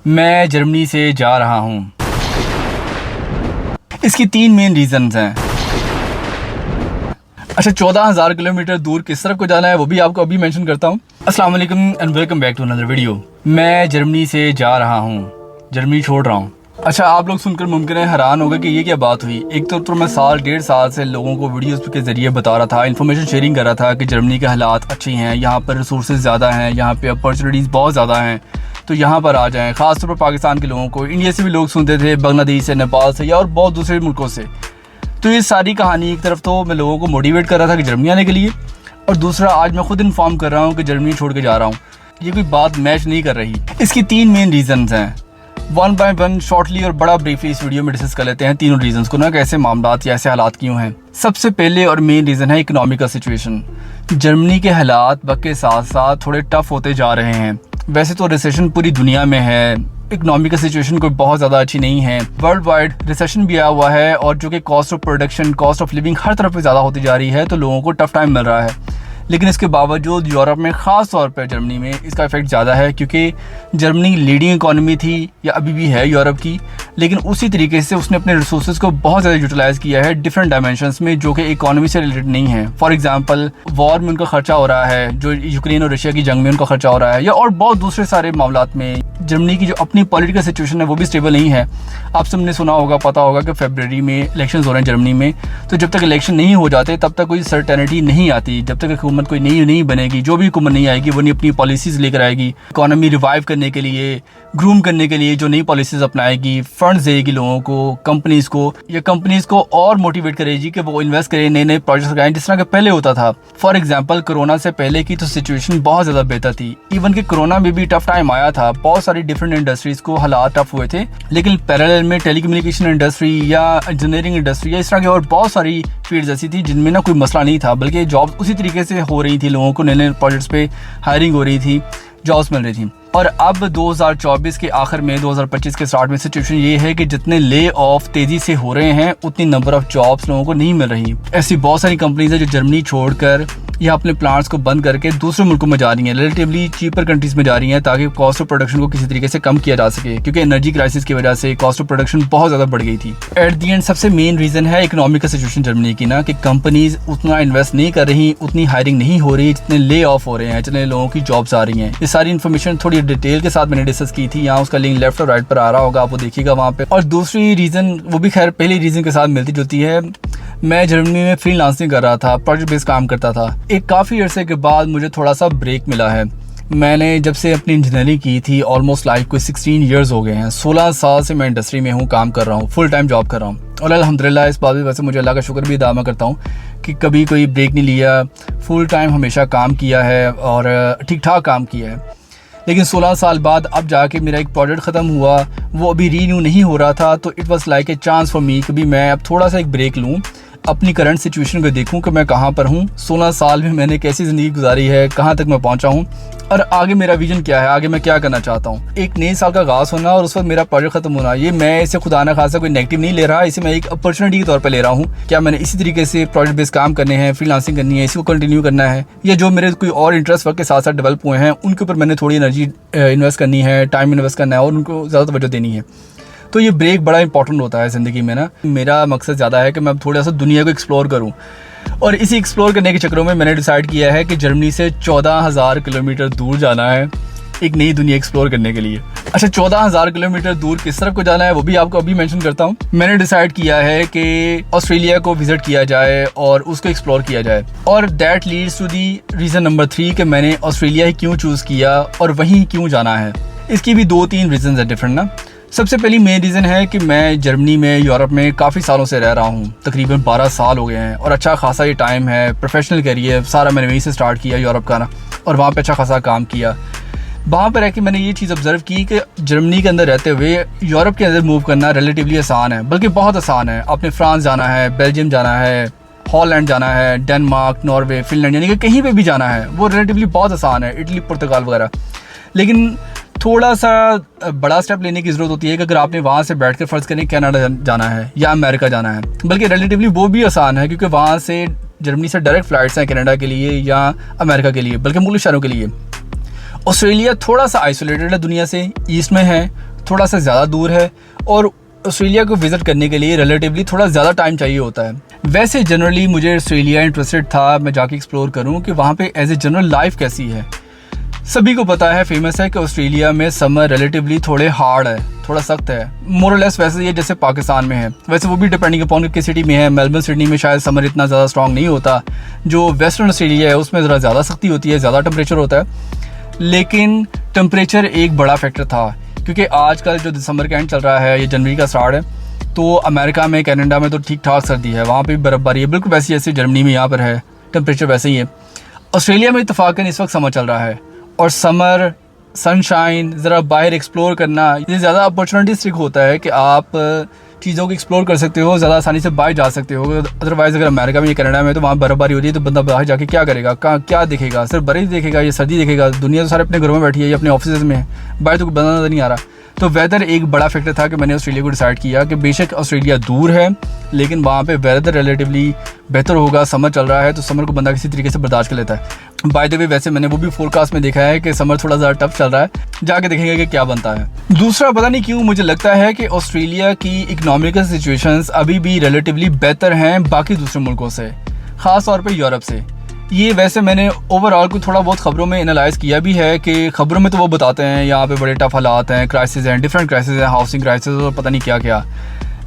मैं जर्मनी से जा रहा हूँ। इसकी 3 मेन रीजंस हैं। अच्छा, 14,000 किलोमीटर दूर किस तरफ को जाना है वो भी आपको अभी मेंशन करता हूँ। अस्सलाम वालेकुम and welcome back to another video. मैं जर्मनी से जा रहा हूँ, जर्मनी छोड़ रहा हूँ। अच्छा, आप लोग सुनकर मुमकिन है हैरान होगा कि ये क्या बात हुई। एक तो मैं साल 1.5 साल से लोगों को वीडियोस के ज़रिए बता रहा था, इन्फॉर्मेशन शेयरिंग कर रहा था कि जर्मनी के हालात अच्छे हैं, यहाँ पर रिसोर्सेज ज़्यादा हैं, यहाँ पे अपॉर्चुनिटीज़ बहुत ज़्यादा हैं, तो यहाँ पर आ जाएँ। ख़ासतौर पर पाकिस्तान के लोगों को, इंडिया से भी लोग सुनते थे, बांग्लादेश से, नेपाल से या और बहुत दूसरे मुल्कों से। तो ये सारी कहानी एक तरफ तो मैं लोगों को मोटिवेट कर रहा था कि जर्मनी आने के लिए, और दूसरा आज मैं खुद इन्फॉर्म कर रहा हूँ कि जर्मनी छोड़ के जा रहा हूँ। ये कोई बात मैच नहीं कर रही। इसकी 3 मेन रीजंस हैं। 1 बाय 1 शॉर्टली और बड़ा ब्रीफली इस वीडियो में डिस्कस कर लेते हैं तीनों रीजंस को ना, कैसे मामलात या ऐसे हालात क्यों हैं। सबसे पहले और मेन रीज़न है इकोनॉमिक सिचुएशन। जर्मनी के हालात वक्त के साथ साथ थोड़े टफ होते जा रहे हैं। वैसे तो रिसेशन पूरी दुनिया में है, इकोनॉमिक सिचुएशन कोई बहुत ज़्यादा अच्छी नहीं है, वर्ल्ड वाइड रिसेशन भी आया हुआ है, और जो कि cost of production, cost of living हर तरफ पे ज़्यादा होती जा रही है, तो लोगों को टफ टाइम मिल रहा है। लेकिन इसके बावजूद यूरोप में, ख़ास तौर पर जर्मनी में इसका इफेक्ट ज़्यादा है, क्योंकि जर्मनी लीडिंग इकोनॉमी थी या अभी भी है यूरोप की, लेकिन उसी तरीके से उसने अपने रिसोर्सेज को बहुत ज़्यादा यूटिलाइज़ किया है डिफरेंट डायमेंशंस में, जो कि इकोनॉमी से रिलेटेड नहीं है। फॉर एग्जांपल, वॉर में उनका खर्चा हो रहा है, जो यूक्रेन और रशिया की जंग में उनका खर्चा हो रहा है, या और बहुत दूसरे सारे मामलात में। जर्मनी की जो अपनी पॉलिटिकल सिचुएशन है वो भी स्टेबल नहीं है। आप सबने सुना होगा, पता होगा कि फरवरी में इलेक्शन हो रहे हैं जर्मनी में, तो जब तक इलेक्शन नहीं हो जाते तब तक कोई सर्टेनिटी नहीं आती। जब तक हुकूमत कोई नई नहीं बनेगी, जो भी हुकूमत नहीं आएगी वो नहीं अपनी पॉलिसीज़ लेकर आएगी, इकोनॉमी रिवाइव करने के लिए, ग्रूम करने के लिए जो नई पॉलिसीज़ अपनाएगी, फंड्स देगी लोगों को, कंपनीज़ को, या कंपनीज़ को और मोटिवेट करेगी कि वो इन्वेस्ट करें, नए नए प्रोजेक्ट्स लगाएं, जिस तरह के पहले होता था। फॉर एग्जांपल, कोरोना से पहले की तो सिचुएशन बहुत ज़्यादा बेहतर थी। इवन कि कोरोना में भी टफ टाइम आया था, बहुत सारी डिफरेंट इंडस्ट्रीज़ को हालात टफ हुए थे, लेकिन पैरेलल में टेलीकम्युनिकेशन इंडस्ट्री या इंजीनियरिंग इंडस्ट्री या इस तरह की और बहुत सारी फील्ड्स ऐसी थी जिनमें ना कोई मसला नहीं था, बल्कि जॉब उसी तरीके से हो रही थी, लोगों को नए नए प्रोजेक्ट्स पे हायरिंग हो रही थी, जॉब्स मिल रही थी। और अब 2024 के आखिर में, 2025 के स्टार्ट में सिचुएशन ये है कि जितने ले ऑफ तेज़ी से हो रहे हैं, उतनी नंबर ऑफ जॉब्स लोगों को नहीं मिल रही। ऐसी बहुत सारी कंपनीज है जो जर्मनी छोड़कर या अपने प्लांट्स को बंद करके दूसरे मुल्कों में जा रही हैं, रिलेटिवली चीपर कंट्रीज में जा रही हैं, ताकि कॉस्ट ऑफ प्रोडक्शन को किसी तरीके से कम किया जा सके, क्योंकि एनर्जी क्राइसिस की वजह से कॉस्ट ऑफ प्रोडक्शन बहुत ज़्यादा बढ़ गई थी। एट दी एंड सबसे मेन रीज़न है इकोनॉमिक सिचुएशन जर्मनी की ना, कि कंपनीज उतना इन्वेस्ट नहीं कर रही, उतनी हायरिंग नहीं हो रही, जितने ले ऑफ हो रहे हैं, जितने लोगों की जॉब्स आ रही हैं। ये सारी इन्फॉर्मेशन थोड़ी डिटेल के साथ मैंने डिस्कस की थी, यहाँ उसका लिंक लेफ्ट और राइट पर आ रहा होगा, आप वो देखिएगा वहाँ पे। और दूसरी रीज़न, वो भी खैर पहली रीज़न के साथ मिलती जुलती है। मैं जर्मनी में फ्रीलांसिंग कर रहा था, प्रोजेक्ट बेस्ड काम करता था। एक काफ़ी अरसे के बाद मुझे थोड़ा सा ब्रेक मिला है। मैंने जब से अपनी इंजीनियरिंग की थी, ऑलमोस्ट लाइक कोई 16 ईयर्स हो गए हैं। 16 साल से मैं इंडस्ट्री में हूँ, काम कर रहा हूँ, फुल टाइम जॉब कर रहा हूँ, और अल्हम्दुलिल्लाह इस बात में वैसे मुझे अल्लाह का शुक्र भी अदा करता हूँ कि कभी कोई ब्रेक नहीं लिया, फुल टाइम हमेशा काम किया है और ठीक ठाक काम किया है। लेकिन 16 साल बाद अब जाके मेरा एक प्रोजेक्ट ख़त्म हुआ, वो अभी रीन्यू नहीं हो रहा था, तो it was like a chance for me कि भी मैं अब थोड़ा सा एक ब्रेक लूँ, अपनी करंट सिचुएशन को देखूं कि मैं कहाँ पर हूँ, 16 साल में मैंने कैसी ज़िंदगी गुजारी है, कहाँ तक मैं पहुँचा हूँ, और आगे मेरा विजन क्या है, आगे मैं क्या करना चाहता हूँ। एक नए साल का आगाज़ होना और उस वक्त मेरा प्रोजेक्ट खत्म होना, ये मैं इसे खुदा ना खासा कोई नेगेटिव नहीं ले रहा, इसे मैं एक अपॉर्चुनिटी के तौर पर ले रहा हूँ। क्या मैंने इसी तरीके से प्रोजेक्ट बेस्ड काम करने हैं, फ्रीलांसिंग करनी है, इसी को कंटिन्यू करना है, या जो मेरे कोई और इंटरेस्ट वक्त के साथ साथ डेवलप हुए हैं उनके ऊपर मैंने थोड़ी एनर्जी इन्वेस्ट करनी है, टाइम इन्वेस्ट करना है और उनको ज़्यादा तवज्जो देनी है। तो ये ब्रेक बड़ा इंपॉर्टेंट होता है ज़िंदगी में ना। मेरा मकसद ज़्यादा है कि मैं अब थोड़ा सा दुनिया को एक्सप्लोर करूं, और इसी एक्सप्लोर करने के चक्करों में मैंने डिसाइड किया है कि जर्मनी से 14,000 किलोमीटर दूर जाना है, एक नई दुनिया एक्सप्लोर करने के लिए। अच्छा, 14,000 किलोमीटर दूर किस तरफ को जाना है वो भी आपको अभी मेंशन करता हूँ। मैंने डिसाइड किया है कि ऑस्ट्रेलिया को विजिट किया जाए और उसको एक्सप्लोर किया जाए, और that leads to the reason number 3 कि मैंने ऑस्ट्रेलिया ही क्यों चूज़ किया और वहीं क्यों जाना है। इसकी भी 2-3 रीज़न है डिफरेंट ना। सबसे पहली मेन रीज़न है कि मैं जर्मनी में, यूरोप में काफ़ी सालों से रह रहा हूँ, तकरीबन 12 साल हो गए हैं, और अच्छा खासा ये टाइम है। प्रोफेशनल करियर सारा मैंने वहीं से स्टार्ट किया, यूरोप का ना, और वहाँ पे अच्छा खासा काम किया। वहाँ पर रह के मैंने ये चीज़ ऑब्ज़र्व की कि जर्मनी के अंदर रहते हुए यूरोप के अंदर मूव करना रिलेटिवली आसान है, बल्कि बहुत आसान है। आपने फ्रांस जाना है, बेल्जियम जाना है, हॉलैंड जाना है, डेनमार्क, नॉर्वे, फिनलैंड, यानी कि कहीं पे भी जाना है वो रिलेटिवली बहुत आसान है, इटली, पुर्तगाल वगैरह। लेकिन थोड़ा सा बड़ा स्टेप लेने की ज़रूरत होती है कि अगर आपने वहाँ से बैठ कर फ़र्ज़ करें कनाडा जाना है या अमेरिका जाना है, बल्कि रिलेटिवली वो भी आसान है, क्योंकि वहाँ से जर्मनी से डायरेक्ट फ़्लाइट्स हैं कनाडा के लिए या अमेरिका के लिए, बल्कि मुख्तलिफ़ शहरों के लिए। ऑस्ट्रेलिया थोड़ा सा आइसोलेटेड है दुनिया से, ईस्ट में है, थोड़ा सा ज़्यादा दूर है और ऑस्ट्रेलिया को विज़िट करने के लिए रिलेटिवली थोड़ा ज़्यादा टाइम चाहिए होता है। वैसे जनरली मुझे ऑस्ट्रेलिया इंटरेस्टेड था, मैं जाके एक्सप्लोर करूँ कि वहाँ पे एज ए जनरल लाइफ कैसी है। सभी को पता है, फेमस है कि ऑस्ट्रेलिया में समर रिलेटिवली थोड़े हार्ड है, थोड़ा सख्त है, मोर और लेस वैसे ये जैसे पाकिस्तान में है। वैसे वो भी डिपेंडिंग अपॉन किस सिटी में है। मेलबर्न सिडनी में शायद समर इतना ज़्यादा स्ट्रॉन्ग नहीं होता। जो वेस्टर्न ऑस्ट्रेलिया है उसमें ज़रा ज़्यादा सख्ती होती है, ज़्यादा टेम्परेचर होता है। लेकिन टेम्परेचर एक बड़ा फैक्टर था, क्योंकि आजकल जो दिसंबर का एंड चल रहा है, ये जनवरी का स्टार्ट है, तो अमेरिका में, कनाडा में तो ठीक ठाक सर्दी है, वहाँ पे भी बर्फबारी है, बिल्कुल वैसी जैसे जर्मनी में यहाँ पर है, टेम्परेचर वैसे ही है। ऑस्ट्रेलिया में इत्तफाकन इस वक्त समर चल रहा है और समर, सनशाइन, ज़रा बाहर एक्सप्लोर करना, ये ज़्यादा अपॉर्चुनिटीज होता है कि आप चीज़ों को एक्सप्लोर कर सकते हो, ज़्यादा आसानी से बाहर जा सकते हो। अदरवाइज़ अगर अमेरिका में या कनाडा में तो वहाँ बर्फबारी होती है, तो बंदा बाहर जाके क्या करेगा, कहाँ क्या देखेगा, सिर्फ बर्फ देखेगा या सर्दी देखेगा। दुनिया तो सारे अपने घरों में बैठी है या अपने ऑफिस में है, बाहर तो बंदा नज़र नहीं आ रहा। तो वेदर एक बड़ा फैक्टर था कि मैंने ऑस्ट्रेलिया को डिसाइड किया कि बेशक ऑस्ट्रेलिया दूर है लेकिन वहाँ पे वेदर रिलेटिवली बेहतर होगा। समर चल रहा है तो समर को बंदा किसी तरीके से बर्दाश्त कर लेता है। बाय द वे वैसे मैंने वो भी फोरकास्ट में देखा है कि समर थोड़ा ज़्यादा टफ चल रहा है, जाके देखेंगे कि क्या बनता है। दूसरा, पता नहीं क्यों मुझे लगता है कि ऑस्ट्रेलिया की इकनॉमिकल सिचुएशंस अभी भी रिलेटिवली बेहतर हैं बाकी दूसरे मुल्कों से, ख़ास तौर पर यूरोप से। ये वैसे मैंने ओवरऑल को थोड़ा बहुत ख़बरों में एनालाइज़ किया भी है कि ख़बरों में तो वो बताते हैं यहाँ पे बड़े टफ हालात हैं, क्राइसिस हैं, डिफरेंट क्राइसिस हैं, हाउसिंग क्राइसिस और पता नहीं क्या क्या।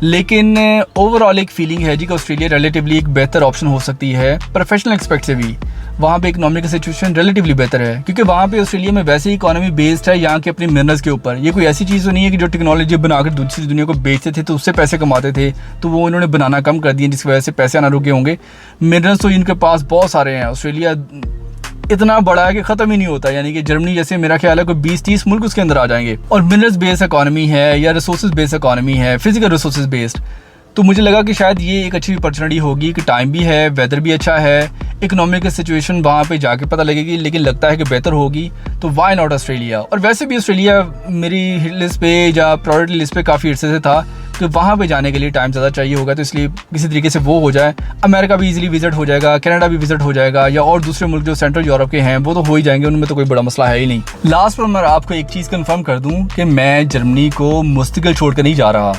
लेकिन ओवरऑल एक फीलिंग है जी कि ऑस्ट्रेलिया रिलेटिवली एक बेहतर ऑप्शन हो सकती है प्रोफेशनल एक्सपेक्ट से भी। वहाँ पे इकोनॉमिक सिचुएशन रिलेटिवली बेहतर है, क्योंकि वहाँ पे ऑस्ट्रेलिया में वैसे ही इकोनॉमी बेस्ड है यहाँ के अपने मिनरल्स के ऊपर। ये कोई ऐसी चीज़ तो नहीं है कि जो टेक्नोलॉजी बनाकर दूसरी दुनिया को बेचते थे तो उससे पैसे कमाते थे, तो वो इन्होंने बनाना कम कर दिए जिसकी वजह से पैसे आना रुके होंगे। मिनरल्स तो इनके पास बहुत सारे हैं। ऑस्ट्रेलिया इतना बड़ा है कि ख़त्म ही नहीं होता, यानी कि जर्मनी जैसे मेरा ख्याल है कोई 20-30 मुल्क उसके अंदर आ जाएंगे। और मिनरल्स बेस्ड इकॉनमी है या रिसोर्सेज बेस्ड इकॉनमी है, फिजिकल रिसोर्सेज बेस्ड। तो मुझे लगा कि शायद ये एक अच्छी अपॉर्चुनिटी होगी कि टाइम भी है, वेदर भी अच्छा है, इकोनॉमिक सिचुएशन वहाँ पे जाके पता लगेगी, लेकिन लगता है कि बेहतर होगी, तो वाई नॉट ऑस्ट्रेलिया। और वैसे भी ऑस्ट्रेलिया मेरी हिट लिस्ट पे या प्रायोरिटी लिस्ट पे काफ़ी अर्से से था कि वहाँ पे जाने के लिए टाइम ज़्यादा चाहिए होगा, तो इसलिए किसी तरीके से वो हो जाए। अमेरिका भी इजीली विजिट हो जाएगा, कनाडा भी विजिट हो जाएगा, या और दूसरे मुल्क जो सेंट्रल यूरोप के हैं वो तो हो ही जाएंगे, उनमें तो कोई बड़ा मसला है ही नहीं। लास्ट पर मैं आपको एक चीज़ कन्फर्म कर दूँ कि मैं जर्मनी को मुस्तकिल छोड़ कर नहीं जा रहा,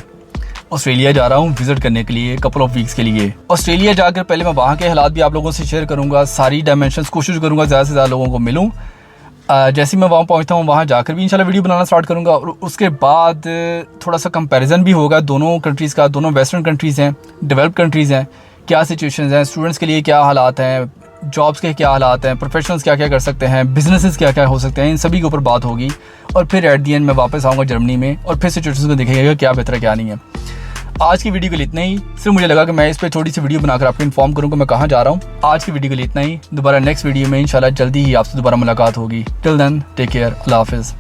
ऑस्ट्रेलिया जा रहा हूँ विजिट करने के लिए, कपल ऑफ वीक्स के लिए। ऑस्ट्रेलिया जाकर पहले मैं वहाँ के हालात भी आप लोगों से शेयर करूँगा, सारी डायमेंशंस कोशिश करूँगा ज़्यादा से ज़्यादा लोगों को मिलूँ। जैसे मैं वहाँ पहुँचता हूँ वहाँ जाकर भी इंशाल्लाह वीडियो बनाना स्टार्ट करूँगा, और उसके बाद थोड़ा सा कंपैरिजन भी होगा दोनों कंट्रीज़ का। दोनों वेस्टर्न कंट्रीज़ हैं, डेवलप कंट्रीज़ हैं, क्या सिचुएशंस हैं, स्टूडेंट्स के लिए क्या हालात हैं, जॉब्स के क्या हालात हैं, प्रोफेशनल्स क्या क्या कर सकते हैं, बिजनेसेस क्या क्या हो सकते हैं, इन सभी के ऊपर बात होगी। और फिर एट दी एंड मैं वापस आऊँगा जर्मनी में और फिर सिचुएशंस को देखेंगे क्या बेहतर है क्या नहीं है। आज की वीडियो के लिए इतना ही। सिर्फ मुझे लगा कि मैं इस पर थोड़ी सी वीडियो बनाकर आपको इन्फॉर्म करूँ कि मैं कहाँ जा रहा हूँ। आज की वीडियो के लिए इतना ही। दोबारा नेक्स्ट वीडियो में इंशाल्लाह जल्दी ही आपसे दोबारा मुलाकात होगी। टिल देन टेक केयर, अल्लाह हाफिज़।